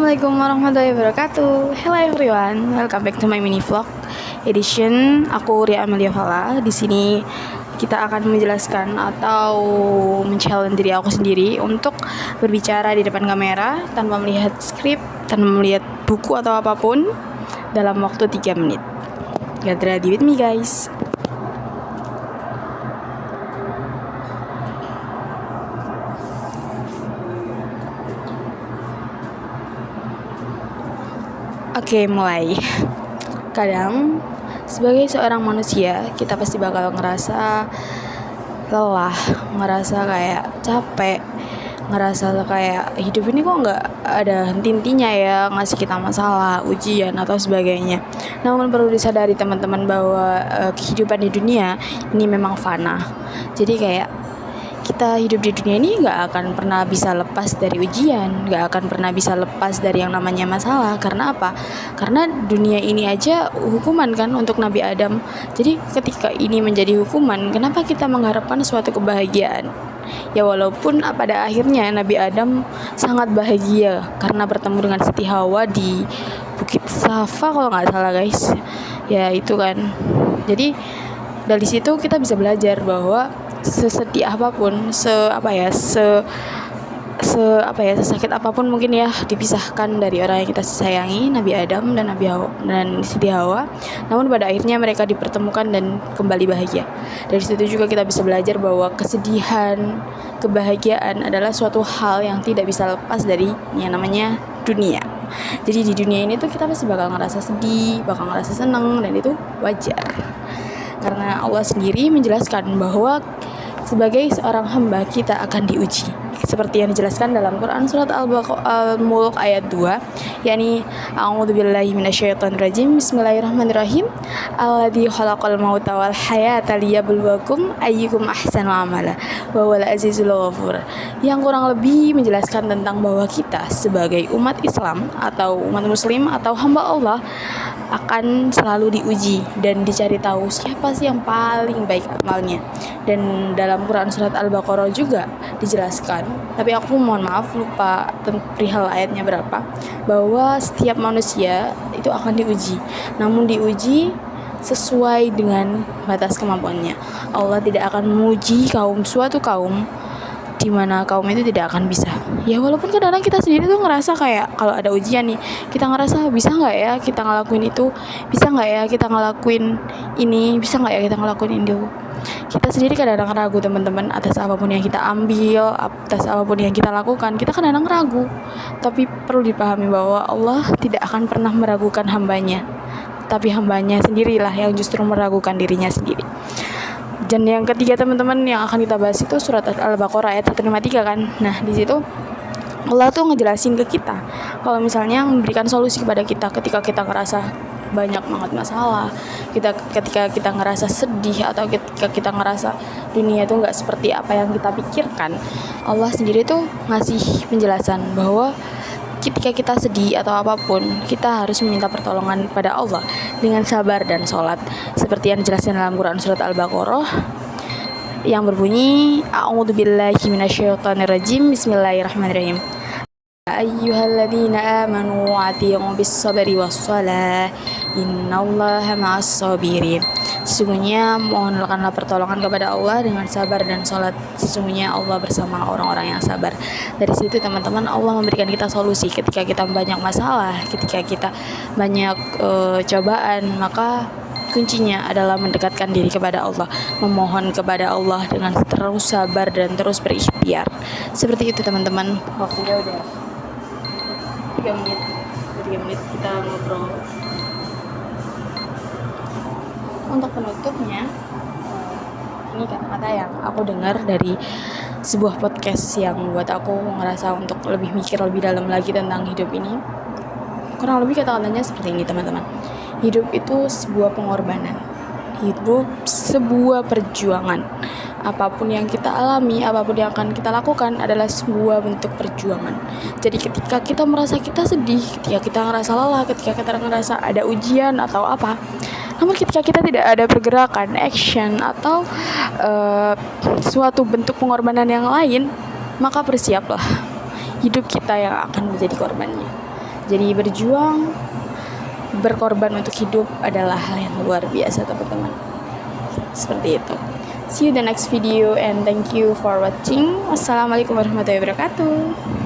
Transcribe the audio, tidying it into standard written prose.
Assalamualaikum warahmatullahi wabarakatuh. Hello everyone, welcome back to my mini vlog edition. Aku Ria Amelia Fala. Di sini kita akan menjelaskan atau men-challenge diri aku sendiri untuk berbicara di depan kamera tanpa melihat skrip, tanpa melihat buku atau apapun dalam waktu 3 menit. Get ready with me guys. Oke, mulai. Kadang sebagai seorang manusia kita pasti bakal ngerasa lelah, ngerasa kayak capek, ngerasa kayak hidup ini kok nggak ada henti-hentinya ya, ngasih kita masalah, ujian atau sebagainya. Namun perlu disadari teman-teman bahwa kehidupan di dunia ini memang fana. Jadi kayak kita hidup di dunia ini gak akan pernah bisa lepas dari ujian, gak akan pernah bisa lepas dari yang namanya masalah. Karena apa? Karena dunia ini aja hukuman kan untuk Nabi Adam. Jadi ketika ini menjadi hukuman, kenapa kita mengharapkan suatu kebahagiaan? Ya walaupun pada akhirnya Nabi Adam sangat bahagia karena bertemu dengan Siti Hawa di Bukit Safa kalau gak salah guys. Ya itu kan. Jadi dari situ kita bisa belajar bahwa sesedih apapun, sesakit apapun mungkin ya dipisahkan dari orang yang kita sayangi, Nabi Adam dan Nabi Hawa dan Siti Hawa. Namun pada akhirnya mereka dipertemukan dan kembali bahagia. Dari situ juga kita bisa belajar bahwa kesedihan, kebahagiaan adalah suatu hal yang tidak bisa lepas dari yang namanya dunia. Jadi di dunia ini tuh kita pasti bakal ngerasa sedih, bakal ngerasa seneng, dan itu wajar. Karena Allah sendiri menjelaskan bahwa sebagai seorang hamba kita akan diuji. Seperti yang dijelaskan dalam Quran surat Al-Mulk ayat 2, yakni a'udzubillahi minasyaitonirrajim, bismillahirrahmanirrahim, alladzi khalaqal mauta wal hayata liyabluwakum ayyukum ahsanu amala wa huwal azizul ghafur. Yang kurang lebih menjelaskan tentang bahwa kita sebagai umat Islam atau umat muslim atau hamba Allah akan selalu diuji dan dicari tahu siapa sih yang paling baik amalnya. Dan dalam Quran surat Al-Baqarah juga dijelaskan, tapi aku mohon maaf lupa perihal ayatnya berapa, bahwa setiap manusia itu akan diuji, namun diuji sesuai dengan batas kemampuannya. Allah tidak akan menguji suatu kaum di mana kaum itu tidak akan bisa. Ya walaupun kadang-kadang kita sendiri tuh ngerasa kayak kalau ada ujian nih, kita ngerasa bisa nggak ya kita ngelakuin itu, bisa nggak ya kita ngelakuin ini, bisa nggak ya kita ngelakuin itu. Kita sendiri kadang-kadang ragu teman-teman atas apapun yang kita ambil, atas apapun yang kita lakukan, kita kadang-kadang ragu. Tapi perlu dipahami bahwa Allah tidak akan pernah meragukan hambanya, tapi hambanya sendirilah yang justru meragukan dirinya sendiri. Dan yang ketiga teman-teman yang akan kita bahas itu surat Al-Baqarah ayat 153 kan. Nah di situ Allah tuh ngejelasin ke kita kalau misalnya memberikan solusi kepada kita ketika kita ngerasa banyak banget masalah, ketika kita ngerasa sedih atau ketika kita ngerasa dunia itu nggak seperti apa yang kita pikirkan. Allah sendiri tuh ngasih penjelasan bahwa ketika kita sedih atau apapun, kita harus meminta pertolongan pada Allah dengan sabar dan sholat. Seperti yang dijelaskan dalam Quran surat Al-Baqarah yang berbunyi, a'udzubillahi minasyaitonirrajim, bismillahirrahmanirrahim. Ayyuhalladzina amanu atii'u bis-sabri was-shalah innallaha ma'as-sabirin. Sesungguhnya mohonkanlah pertolongan kepada Allah dengan sabar dan sholat. Sesungguhnya Allah bersama orang-orang yang sabar. Dari situ teman-teman Allah memberikan kita solusi ketika kita banyak masalah, ketika kita banyak cobaan, maka kuncinya adalah mendekatkan diri kepada Allah, memohon kepada Allah dengan terus sabar dan terus berikhtiar. Seperti itu teman-teman. Waktunya udah 3 menit kita ngobrol. Untuk penutupnya, ini kata-kata yang aku dengar dari sebuah podcast yang buat aku ngerasa untuk lebih mikir lebih dalam lagi tentang hidup ini. Kurang lebih kata-katanya seperti ini teman-teman. Hidup itu sebuah pengorbanan, hidup sebuah perjuangan. Apapun yang kita alami, apapun yang akan kita lakukan adalah sebuah bentuk perjuangan. Jadi ketika kita merasa kita sedih, ketika kita ngerasa lelah, ketika kita ngerasa ada ujian atau apa, namun ketika kita tidak ada pergerakan, action atau suatu bentuk pengorbanan yang lain, maka bersiaplah hidup kita yang akan menjadi korbannya. Jadi berjuang, berkorban untuk hidup adalah hal yang luar biasa teman-teman. Seperti itu. See you the next video and thank you for watching. Wassalamualaikum warahmatullahi wabarakatuh.